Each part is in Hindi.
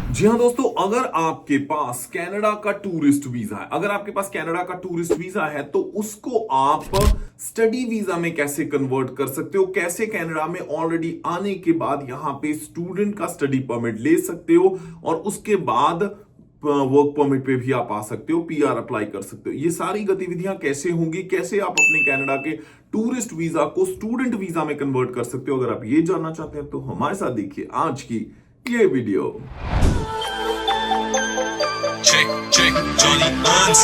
जी हाँ दोस्तों, अगर आपके पास कनाडा का टूरिस्ट वीजा है, तो उसको आप स्टडी वीजा में कैसे कन्वर्ट कर सकते हो, कैसे कनाडा में ऑलरेडी आने के बाद यहां पे स्टूडेंट का स्टडी परमिट ले सकते हो और उसके बाद वर्क परमिट पे भी आप आ सकते हो, पीआर अप्लाई कर सकते हो। ये सारी गतिविधियां कैसे होंगी, कैसे आप अपने कनाडा के टूरिस्ट वीजा को स्टूडेंट वीजा में कन्वर्ट कर सकते हो, अगर आप ये जानना चाहते हैं तो हमारे साथ देखिए आज की ये video. Check, check, Johnny Hans.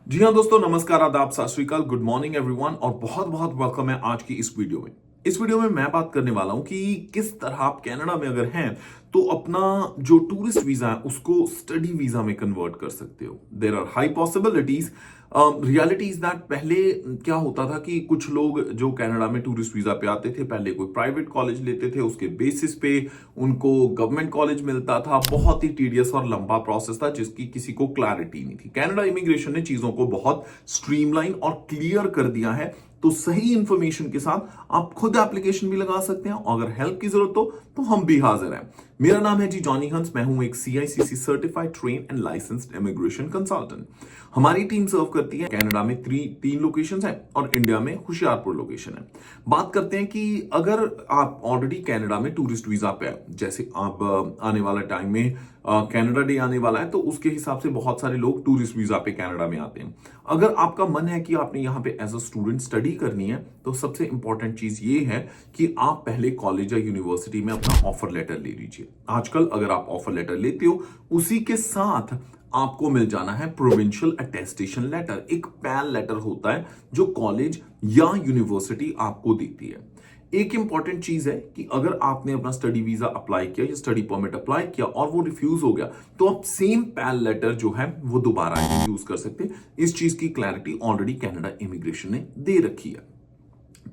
जी हाँ दोस्तों, नमस्कार, आदाब, सत श्री अकाल, गुड मॉर्निंग एवरीवन और बहुत बहुत वेलकम है आज की इस वीडियो में। इस वीडियो में मैं बात करने वाला हूं कि किस तरह आप कनाडा में अगर हैं तो अपना जो टूरिस्ट वीजा है उसको स्टडी वीजा में कन्वर्ट कर सकते हो। There are high possibilities. Reality is that पहले क्या होता था कि कुछ लोग जो कनाडा में टूरिस्ट वीजा पे आते थे, पहले कोई प्राइवेट कॉलेज लेते थे, उसके बेसिस पे उनको गवर्नमेंट कॉलेज मिलता था। बहुत ही टीडियस और लंबा प्रोसेस था जिसकी किसी को क्लैरिटी नहीं थी। कनाडा इमिग्रेशन ने चीजों को बहुत स्ट्रीमलाइन और क्लियर कर दिया है, तो सही इंफॉर्मेशन के साथ आप खुद एप्लीकेशन भी लगा सकते हैं। अगर हेल्प की जरूरत हो तो हम भी हाजिर हैं। मेरा नाम है जी जॉनी हंस, मैं हूं एक CICC certified trained and licensed immigration consultant. हमारी टीम सर्व करती है कनाडा में तीन लोकेशंस हैं और इंडिया में होशियारपुर लोकेशन है। बात करते हैं कि अगर आप ऑलरेडी कनाडा में टूरिस्ट वीजा पे है, जैसे आप आने वाला टाइम में कनाडा डे आने वाला है, तो उसके हिसाब से बहुत सारे लोग टूरिस्ट वीजा पे कनाडा में आते हैं। अगर आपका मन है कि आपने यहाँ पे एज अ स्टूडेंट स्टडी करनी है, तो सबसे इंपॉर्टेंट चीज ये है कि आप पहले कॉलेज या यूनिवर्सिटी में अपना ऑफर लेटर ले लीजिए। आजकल अगर आप ऑफर लेटर लेते हो, उसी के साथ आपको मिल जाना है प्रोविंशियल अटेस्टेशन लेटर। एक पैल लेटर होता है जो कॉलेज या यूनिवर्सिटी आपको देती है। एक इंपॉर्टेंट चीज है कि अगर आपने अपना स्टडी वीजा अप्लाई किया या स्टडी परमिट अप्लाई किया और वो रिफ्यूज हो गया, तो आप सेम पैल लेटर जो है वो दोबारा यूज कर सकते हैं। इस चीज की क्लैरिटी ऑलरेडी कनाडा इमिग्रेशन ने दे रखी है।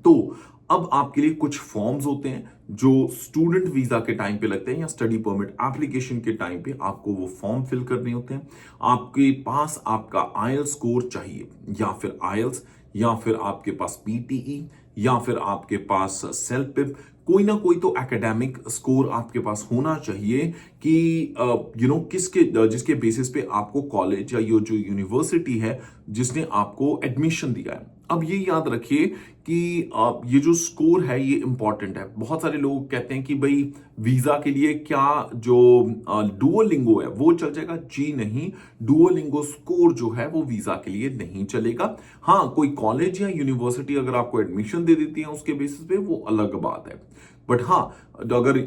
तो अब आपके लिए कुछ फॉर्म्स होते हैं जो स्टूडेंट वीजा के टाइम पे लगते हैं या स्टडी परमिट एप्लीकेशन के टाइम पे आपको वो फॉर्म फिल करने होते हैं। आपके पास आपका आईएलटीएस स्कोर चाहिए, या फिर आईएलटीएस, या फिर आपके पास पीटीई, या फिर आपके पास सेल्फ पिप। कोई ना कोई तो एकेडमिक स्कोर आपके पास होना चाहिए कि जिसके बेसिस पे आपको कॉलेज या ये जो यूनिवर्सिटी है जिसने आपको एडमिशन दिया है। अब ये याद रखिए कि ये जो स्कोर है ये इंपॉर्टेंट है। बहुत सारे लोग कहते हैं कि भाई वीजा के लिए क्या जो डुओलिंगो है वो चल जाएगा। जी नहीं, डुओलिंगो स्कोर जो है वो वीजा के लिए नहीं चलेगा। हाँ, कोई कॉलेज या यूनिवर्सिटी अगर आपको एडमिशन दे देती है उसके बेसिस पे, वो अलग बात है। बट हाँ, अगर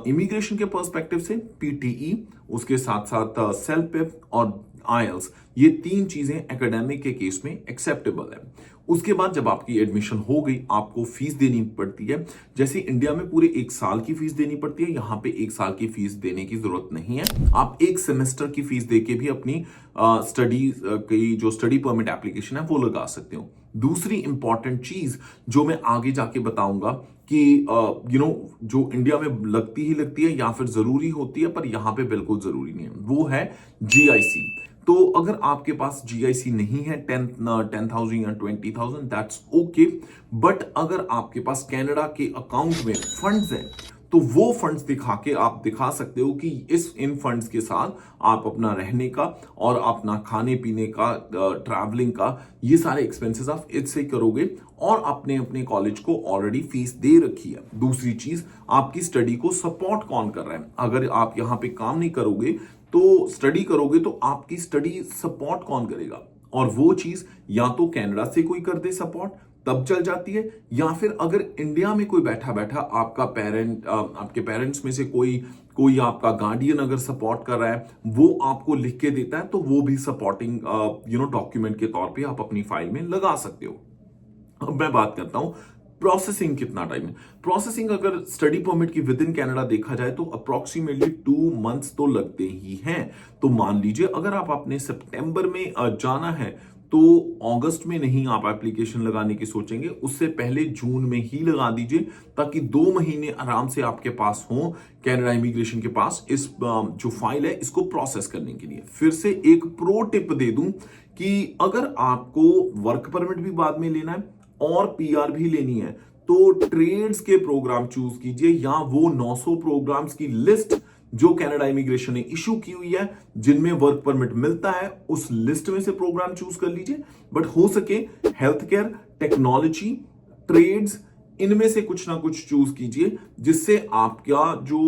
इमिग्रेशन के पर्सपेक्टिव से पीटीई, उसके साथ साथ सेल्फ पिप और आईएलटीएस, ये तीन चीजें एकेडमिक के केस में एक्सेप्टेबल है। उसके बाद जब आपकी एडमिशन हो गई, आपको फीस देनी पड़ती है। जैसे इंडिया में पूरे 1 साल की फीस देनी पड़ती है, यहाँ पे 1 साल की फीस देने की जरूरत नहीं है। आप 1 सेमेस्टर की फीस देके भी अपनी स्टडी की जो स्टडी परमिट एप्लीकेशन है वो लगा सकते हो। दूसरी इंपॉर्टेंट चीज जो मैं आगे जाके बताऊंगा कि जो इंडिया में लगती ही लगती है या फिर जरूरी होती है, पर यहाँ पे बिल्कुल जरूरी नहीं है, वो है जीआईसी। तो अगर आपके पास जीआईसी नहीं है 10,000 या 20,000, दैट्स ओके। बट अगर आपके पास कनाडा के अकाउंट में फंड्स हैं, तो वो फंड्स दिखा के आप दिखा सकते हो कि इन फंड्स के साथ आप अपना रहने का और अपना खाने पीने का, ट्रैवलिंग का, ये सारे एक्सपेंसेस आप इससे करोगे और अपने अपने कॉलेज को ऑलरेडी फीस दे रखी है। दूसरी चीज, आपकी स्टडी को सपोर्ट कौन कर रहा है। अगर आप यहाँ पे काम नहीं करोगे तो स्टडी करोगे तो आपकी स्टडी सपोर्ट कौन करेगा, और वो चीज या तो कनाडा से कोई कर दे सपोर्ट, तब चल जाती है, या फिर अगर इंडिया में कोई बैठा बैठा आपका आपके पेरेंट्स में से कोई आपका गार्डियन अगर सपोर्ट कर रहा है, वो आपको लिख के देता है, तो वो भी सपोर्टिंग डॉक्यूमेंट के तौर पे आप अपनी फाइल में लगा सकते हो। अब मैं बात करता हूं प्रोसेसिंग कितना टाइम है। प्रोसेसिंग अगर स्टडी परमिट की विद इन कनाडा देखा जाए तो अप्रोक्सीमेटली 2 मंथ्स तो लगते ही हैं। तो मान लीजिए अगर आप अपने सितंबर में जाना है, तो अगस्त में नहीं आप एप्लीकेशन लगाने की सोचेंगे, उससे पहले जून में ही लगा दीजिए, ताकि 2 महीने आराम से आपके पास हो कनाडा इमिग्रेशन के पास इस जो फाइल है इसको प्रोसेस करने के लिए। फिर से एक प्रो टिप दे दूं कि अगर आपको वर्क परमिट भी बाद में लेना है और पीआर भी लेनी है, तो ट्रेड्स के प्रोग्राम चूज कीजिए या वो 900 प्रोग्राम्स की लिस्ट जो कनाडा इमिग्रेशन ने इशू की हुई है जिनमें वर्क परमिट मिलता है, उस लिस्ट में से प्रोग्राम चूज कर लीजिए। बट हो सके हेल्थ केयर, टेक्नोलॉजी, ट्रेड्स, इनमें से कुछ ना कुछ चूज कीजिए जिससे आपका जो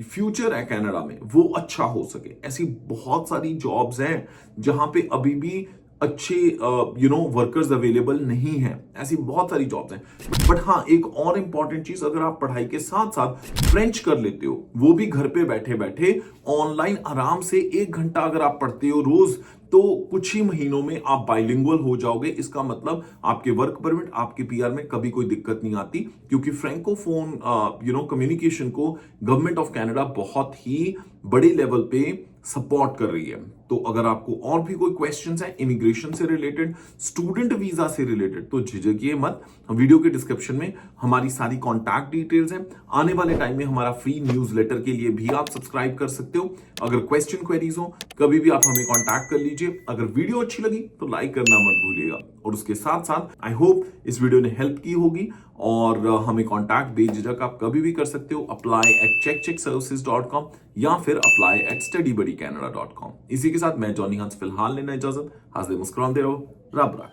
फ्यूचर है कनाडा में वो अच्छा हो सके। ऐसी बहुत सारी जॉब्स हैं जहां पे अभी भी अच्छे वर्कर्स अवेलेबल नहीं है, ऐसी बहुत सारी जॉब्स हैं। बट हाँ, एक और इंपॉर्टेंट चीज, अगर आप पढ़ाई के साथ साथ फ्रेंच कर लेते हो, वो भी घर पे बैठे बैठे ऑनलाइन आराम से 1 घंटा अगर आप पढ़ते हो रोज, तो कुछ ही महीनों में आप बाइलिंगुअल हो जाओगे। इसका मतलब आपके वर्क परमिट, आपके पीआर में कभी कोई दिक्कत नहीं आती, क्योंकि फ्रैंकोफोन कम्युनिकेशन को गवर्नमेंट ऑफ कनाडा बहुत ही बड़े लेवल पे सपोर्ट कर रही है। तो अगर आपको और भी कोई क्वेश्चंस हैं इमिग्रेशन से रिलेटेड, स्टूडेंट वीजा से रिलेटेड, तो झिझकिए मत। वीडियो के डिस्क्रिप्शन में हमारी सारी कॉन्टैक्ट डिटेल्स हैं। आने वाले टाइम में हमारा फ्री न्यूज़लेटर के लिए भी आप सब्सक्राइब कर सकते हो। अगर क्वेश्चन क्वेरीज हो, कभी भी आप हमें कॉन्टैक्ट कर लीजिए। अगर वीडियो अच्छी लगी तो लाइक करना मत भूलिएगा, और उसके साथ साथ आई होप इस वीडियो ने हेल्प की होगी, और हमें कॉन्टैक्ट बेझिझक आप कभी भी कर सकते हो। apply@checkcheckservices.com या फिर apply@studybuddycanada.com। इसी के साथ मैं जॉनी हंस फिलहाल लेना इजाजत। हंसदे मुस्कुराते रहो। रब रख।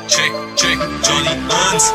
Check, check, Johnny Hans.